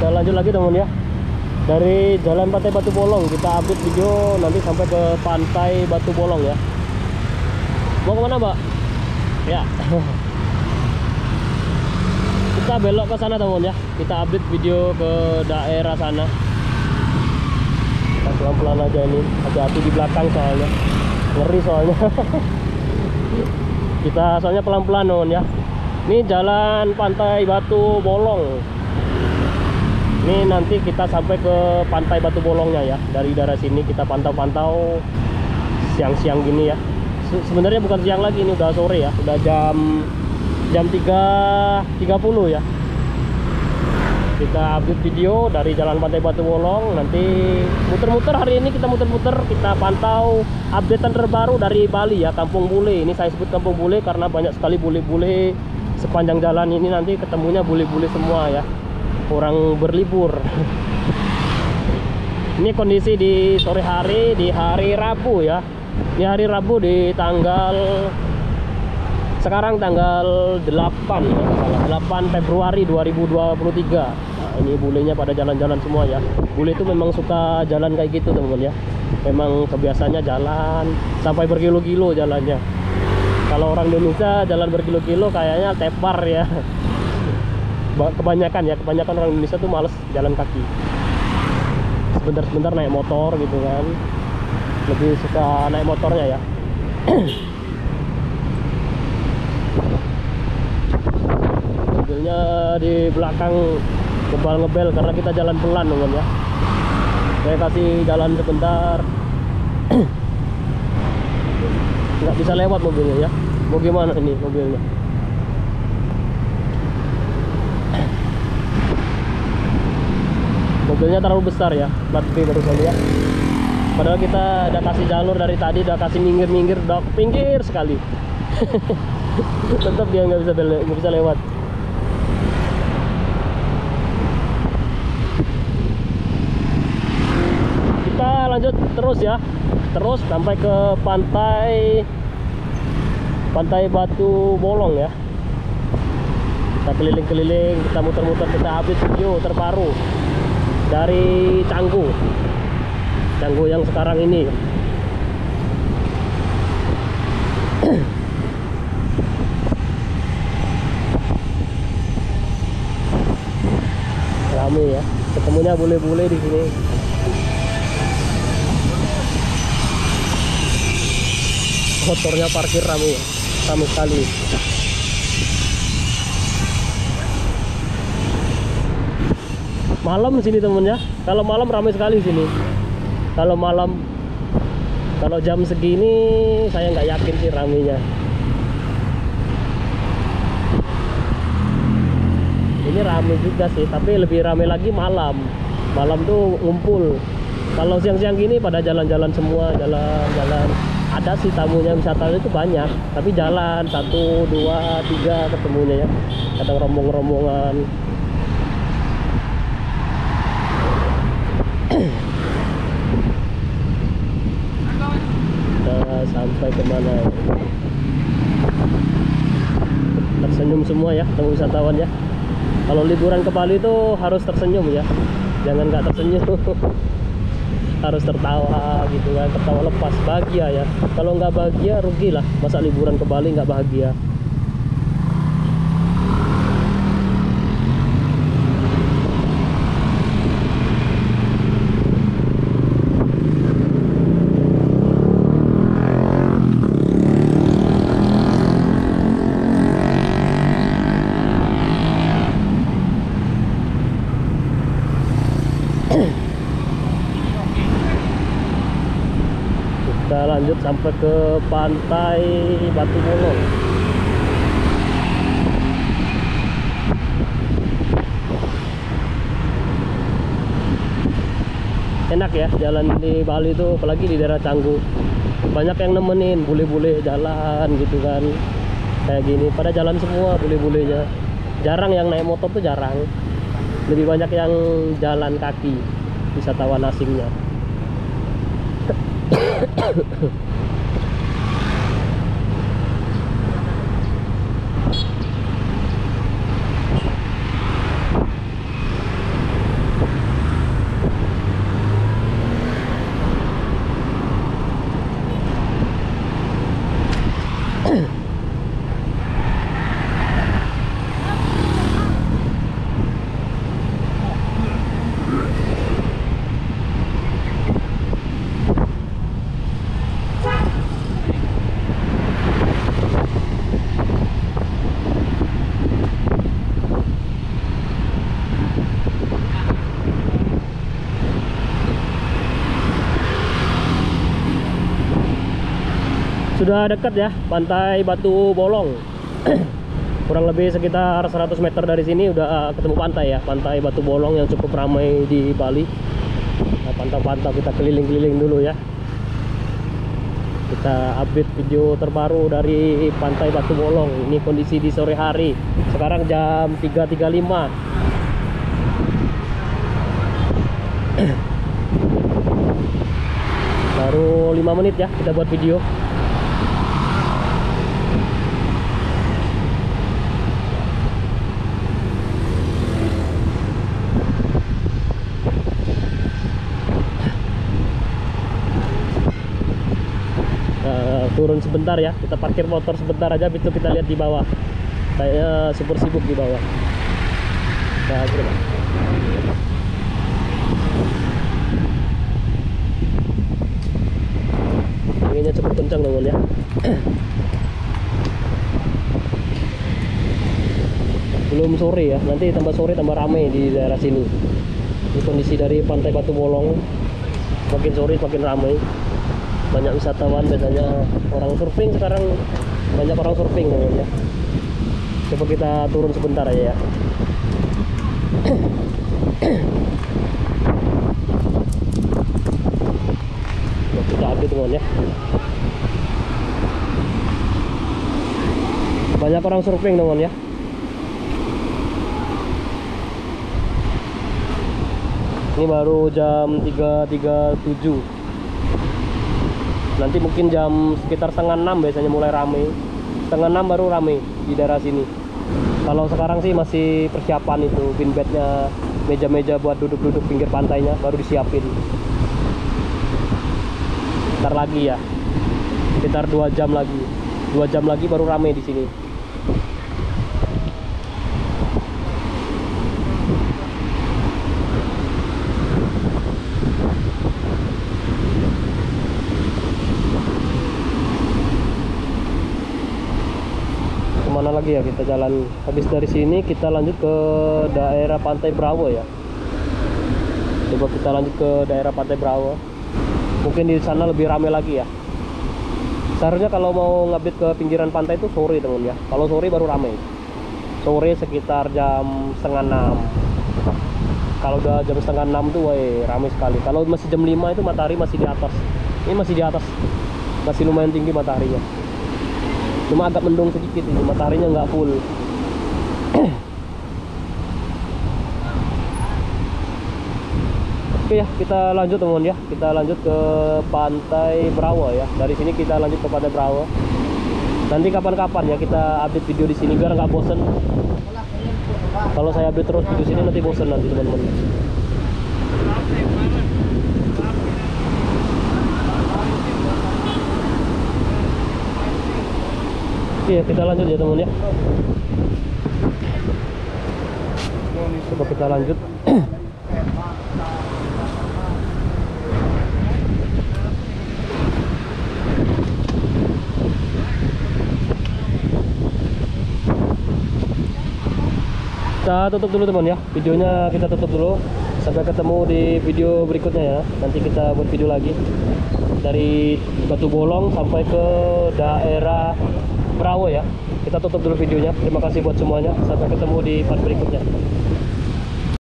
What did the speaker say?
Kita lanjut lagi teman ya. Dari Jalan Pantai Batu Bolong kita update video nanti sampai ke Pantai Batu Bolong ya. Mau kemana Mbak? Ya. Kita belok ke sana teman ya. Kita update video ke daerah sana. Kita pelan-pelan aja ini. Hati-hati di belakang soalnya. Ngeri soalnya. Kita soalnya pelan-pelan teman ya. Ini Jalan Pantai Batu Bolong. Ini nanti kita sampai ke Pantai Batu Bolongnya ya. Dari daerah sini kita pantau-pantau siang-siang gini ya. Sebenarnya bukan siang lagi, ini udah sore ya. Udah jam 3.30 ya. Kita update video dari Jalan Pantai Batu Bolong. Nanti muter-muter, hari ini kita muter-muter, kita pantau updatean terbaru dari Bali ya, Kampung Bule. Ini saya sebut Kampung Bule karena banyak sekali bule-bule sepanjang jalan ini. Nanti ketemunya bule-bule semua ya, orang berlibur. Ini kondisi di sore hari, di hari Rabu ya. Ini hari Rabu di sekarang tanggal 8 ya, 8 Februari 2023. Nah, ini bulenya pada jalan-jalan semua ya. Bule itu memang suka jalan kayak gitu teman-teman ya. Memang kebiasaannya jalan sampai berkilo-kilo jalannya. Kalau orang Indonesia jalan berkilo-kilo kayaknya tepar ya. Kebanyakan orang Indonesia tuh males jalan kaki, sebentar-sebentar naik motor gitu kan, lebih suka naik motornya ya. Mobilnya di belakang ngebel karena kita jalan pelan teman ya. Saya kasih jalan sebentar. Nggak bisa lewat mobilnya ya. Mau gimana ini mobilnya? Mobilnya terlalu besar ya, plat B barusan ya. Padahal kita udah kasih jalur dari tadi, udah kasih minggir-minggir, udah pinggir sekali. Tetap dia nggak bisa lewat. Kita lanjut terus ya, terus sampai ke Pantai Batu Bolong ya. Kita keliling-keliling, kita muter-muter, kita update video terbaru dari Canggu yang sekarang ini. Rame ya, ketemunya bule-bule di sini. Motornya parkir rame sekali. Malam sini temen ya. Kalau malam ramai sekali sini. Kalau jam segini saya nggak yakin sih ramenya. Ini ramai juga sih, tapi lebih ramai lagi malam. Malam tuh ngumpul. Kalau siang-siang gini pada jalan-jalan semua, jalan-jalan. Ada sih tamunya, wisatawan itu banyak, tapi jalan 1, 2, 3 ketemunya ya. Kadang rombongan. Kita sampai kemana ya? Tersenyum semua ya ketemu wisatawan ya. Kalau liburan ke Bali itu harus tersenyum ya, jangan nggak tersenyum. Harus tertawa gitu kan, tertawa lepas, bahagia ya. Kalau nggak bahagia rugi lah, masa liburan ke Bali nggak bahagia. Kita lanjut sampai ke Pantai Batu Bolong. Enak ya jalan di Bali itu, apalagi di daerah Canggu. Banyak yang nemenin, bule-bule jalan gitu kan. Kayak gini, pada jalan semua bule-bulenya. Jarang yang naik motor tuh jarang. Lebih banyak yang jalan kaki, wisatawan asingnya. Sudah dekat ya pantai Batu Bolong. Kurang lebih sekitar 100 meter dari sini udah ketemu pantai ya, pantai Batu Bolong yang cukup ramai di Bali. Nah, pantau-pantau, kita keliling-keliling dulu ya. Kita update video terbaru dari pantai Batu Bolong. Ini kondisi di sore hari. Sekarang jam 3.35. Baru 5 menit ya kita buat video. Turun sebentar ya, kita parkir motor sebentar aja, itu kita lihat di bawah. Kayaknya super sibuk di bawah. Nah, coba. Anginnya cukup kencang teman ya. Belum sore ya, nanti tambah sore tambah ramai di daerah sini. Ini kondisi dari pantai Batu Bolong, makin sore makin ramai. Banyak wisatawan, biasanya orang surfing. Sekarang banyak orang surfing ya. Coba kita turun sebentar aja ya. Kita update teman ya. Banyak orang surfing teman ya. Ini baru jam 3.37. Nanti mungkin jam sekitar setengah 6 biasanya mulai rame. Setengah 6 baru rame di daerah sini. Kalau sekarang sih masih persiapan itu, beanbednya, meja-meja buat duduk-duduk pinggir pantainya baru disiapin. Ntar lagi ya, sekitar 2 jam lagi. 2 jam lagi baru rame di sini. Kemana lagi ya kita jalan? Habis dari sini kita lanjut ke daerah Pantai Brawo ya. Coba kita lanjut ke daerah Pantai Brawo. Mungkin di sana lebih ramai lagi ya. Seharusnya kalau mau ngupdate ke pinggiran pantai itu sore teman ya. Kalau sore baru ramai. Sore sekitar jam setengah 6. Kalau udah jam setengah 6 tuh ramai sekali. Kalau masih jam 5 itu matahari masih di atas. Ini masih di atas. Masih lumayan tinggi mataharinya. Cuma agak mendung sedikit ini, mataharinya nggak full. Oke ya, kita lanjut teman ya. Kita lanjut ke Pantai Brawo ya. Dari sini kita lanjut ke Pantai Brawo. Nanti kapan-kapan ya kita update video di sini biar nggak bosen. Kalau saya update terus video sini nanti bosen nanti teman-teman. Oke, kita lanjut ya teman ya. Coba kita lanjut. Kita tutup dulu teman ya. Videonya kita tutup dulu. Sampai ketemu di video berikutnya ya. Nanti kita buat video lagi dari Batu Bolong sampai ke daerah Brawo ya. Kita tutup dulu videonya. Terima kasih buat semuanya. Sampai ketemu di part berikutnya.